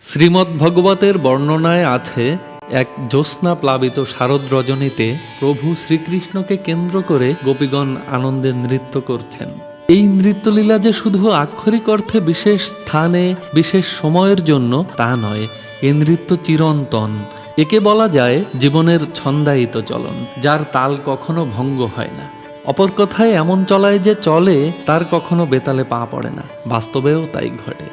শ্রীমদ্ভগবতের বর্ণনায় আছে, এক জ্যোৎস্না প্লাবিত শারদ রজনীতে প্রভু শ্রীকৃষ্ণকে কেন্দ্র করে গোপীগণ আনন্দে নৃত্য করছেন। এই নৃত্যলীলা যে শুধু আক্ষরিক অর্থে বিশেষ স্থানে বিশেষ সময়ের জন্য তা নয়, এ নৃত্য চিরন্তন। একে বলা যায় জীবনের ছন্দায়িত চলন, যার তাল কখনো ভঙ্গ হয় না। অপর কথায় এমন চলায় যে চলে তার কখনো বেতালে পা পড়ে না। বাস্তবেও তাই ঘটে।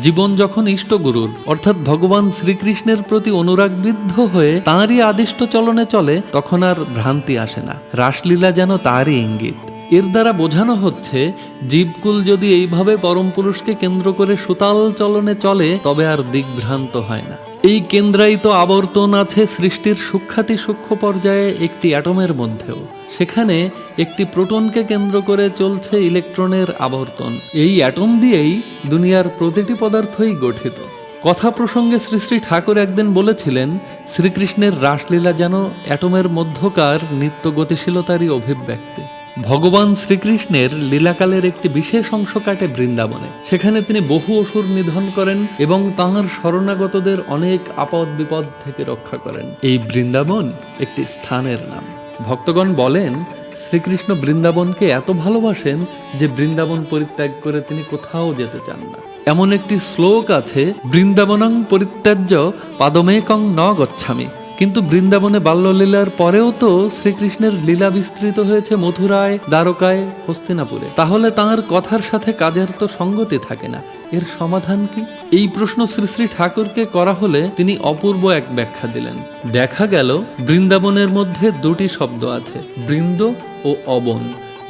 জীবন যখন ইষ্টগুরুর অর্থাৎ ভগবান শ্রীকৃষ্ণের প্রতি অনুরাগবিদ্ধ হয়ে তাঁরই আদিষ্ট চলনে চলে, তখন আর ভ্রান্তি আসে না। রাসলীলা যেন তারই ইঙ্গিত। এর দ্বারা বোঝানো হচ্ছে, জীবকুল যদি এইভাবে পরম পুরুষকে কেন্দ্র করে সুতাল চলনে চলে, তবে আর দিগ্ভ্রান্ত হয় না। এই কেন্দ্রায়িত আবর্তন আছে সৃষ্টির সূক্ষ্মাতি সূক্ষ্ম পর্যায়ে একটি অ্যাটমের মধ্যেও। সেখানে একটি প্রোটনকে কেন্দ্র করে চলছে ইলেকট্রনের আবর্তন। এই অ্যাটম দিয়েই দুনিয়ার প্রতিটি পদার্থই গঠিত। কথা প্রসঙ্গে শ্রী শ্রী ঠাকুর একদিন বলেছিলেন, শ্রীকৃষ্ণের রাসলীলা যেন অ্যাটমের মধ্যকার নিত্য গতিশীলতারই অভিব্যক্তি। ভগবান শ্রীকৃষ্ণের লীলাকালের একটি বিশেষ অংশ কাটে বৃন্দাবনে। সেখানে তিনি বহু অসুর নিধন করেন এবং তাঁর শরণাগতদের অনেক আপদ বিপদ থেকে রক্ষা করেন। এই বৃন্দাবন একটি স্থানের নাম। ভক্তগণ বলেন, শ্রীকৃষ্ণ বৃন্দাবনকে এত ভালোবাসেন যে বৃন্দাবন পরিত্যাগ করে তিনি কোথাও যেতে চান না। এমন একটি শ্লোক আছে, বৃন্দাবনং পরিত্যাজ্য পাদমেকং ন গচ্ছামি। কিন্তু বৃন্দাবনে বাল্যলীলার পরেও তো শ্রীকৃষ্ণের লীলা বিস্তৃত হয়েছে মথুরায়, দ্বারকায়, হস্তিনাপুরে। তাহলে তাঁর কথার সাথে কাজের তো সঙ্গতি থাকে না। এর সমাধান কি? এই প্রশ্ন শ্রী শ্রী ঠাকুরকে করা হলে তিনি অপূর্ব এক ব্যাখ্যা দিলেন। দেখা গেল বৃন্দাবনের মধ্যে দুটি শব্দ আছে, বৃন্দ ও অবন।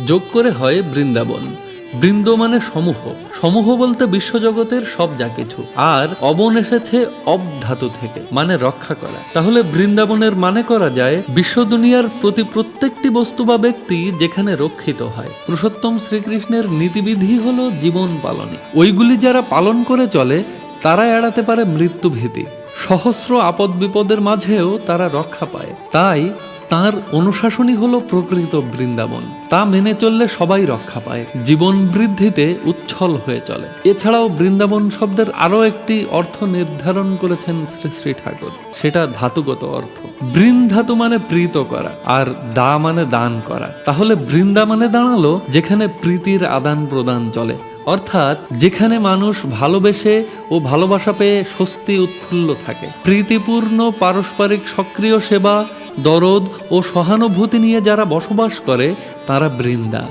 যোগ করে হয় বৃন্দাবন। বৃন্দ মানে সমূহ, সমূহ বলতে বিশ্বজগতের সব যা কিছু। আর অবন এসেছে অব ধাতু থেকে, মানে রক্ষা করা। তাহলে বৃন্দাবনের মানে করা যায় বিশ্ব দুনিয়ার প্রতি প্রত্যেকটি বস্তু বা ব্যক্তি যেখানে রক্ষিত হয়। পুরুষোত্তম শ্রীকৃষ্ণের নীতিবিধি হলো জীবন পালনী। ওইগুলি যারা পালন করে চলে তারা এড়াতে পারে মৃত্যু ভীতি। সহস্র আপদ বিপদের মাঝেও তারা রক্ষা পায়। তাই তাঁর অনুশাসনই হলো প্রকৃত বৃন্দাবন। তা মেনে চললে সবাই রক্ষা পায়, জীবন বৃদ্ধিতে উচ্ছল হয়ে চলে। এছাড়াও বৃন্দাবন শব্দের আরও একটি অর্থ নির্ধারণ করেছেন শ্রী শ্রী ঠাকুর। সেটা ধাতুগত অর্থ। বৃন্ধাতু মানে প্রীত করা, আর দা মানে দান করা। তাহলে বৃন্দা মানে দাঁড়ালো যেখানে প্রীতির আদান প্রদান চলে, অর্থাৎ যেখানে মানুষ ভালোবেসে ও ভালোবাসা পেয়ে স্বস্তি উৎফুল্ল থাকে। প্রীতিপূর্ণ পারস্পরিক সক্রিয় সেবা, দরদ ও সহানুভূতি নিয়ে যারা বসবাস করে তারা বৃন্দা।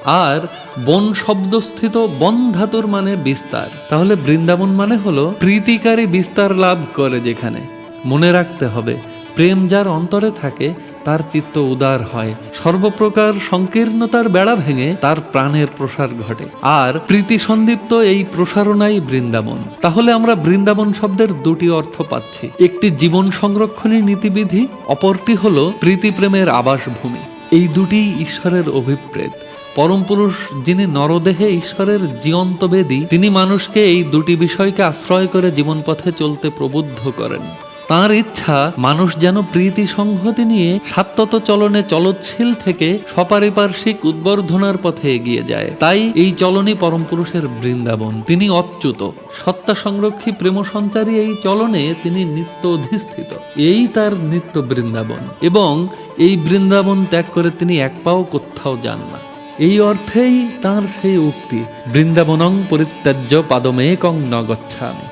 আর বন শব্দস্থিত বন ধাতুর মানে বিস্তার। তাহলে বৃন্দাবন মানে হলো প্রীতিকারী বিস্তার লাভ করে যেখানে। মনে রাখতে হবে, প্রেম যার অন্তরে থাকে তার চিত্ত উদার হয়, সর্বপ্রকার সংকীর্ণতার বেড়া ভেঙে তার প্রাণের প্রসার ঘটে। আর প্রীতি সন্দীপ্ত এই প্রসারণাই বৃন্দাবন। তাহলে আমরা বৃন্দাবন শব্দের দুটি অর্থ পাচ্ছি, একটি জীবন সংরক্ষণী নীতিবিধি, অপরটি হলো প্রীতি প্রেমের আবাসভূমি। এই দুটি ঈশ্বরের অভিপ্রেত। পরম পুরুষ যিনি নরদেহে ঈশ্বরের জীবন্ত বেদী, তিনি মানুষকে এই দুটি বিষয়কে আশ্রয় করে জীবন পথে চলতে প্রবুদ্ধ করেন। তাঁর ইচ্ছা মানুষ যেন প্রীতি সংহতি নিয়ে সাত্যত চলনে চলৎশীল থেকে সপারিপার্শ্বিক উদ্বর্ধনার পথে এগিয়ে যায়। তাই এই চলনই পরম পুরুষের বৃন্দাবন। তিনি অচ্যুত, সত্তা সংরক্ষী প্রেম সঞ্চারী এই চলনে তিনি নিত্য অধিষ্ঠিত। এই তার নিত্য বৃন্দাবন, এবং এই বৃন্দাবন ত্যাগ করে তিনি এক পাও কোথাও যান না। এই অর্থেই তাঁর সেই উক্তি, বৃন্দাবনং পরিত্যাজ্য পাদমেকং ন গচ্ছামি।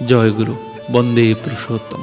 জয় গুরু। বন্দে পুরুষোত্তম।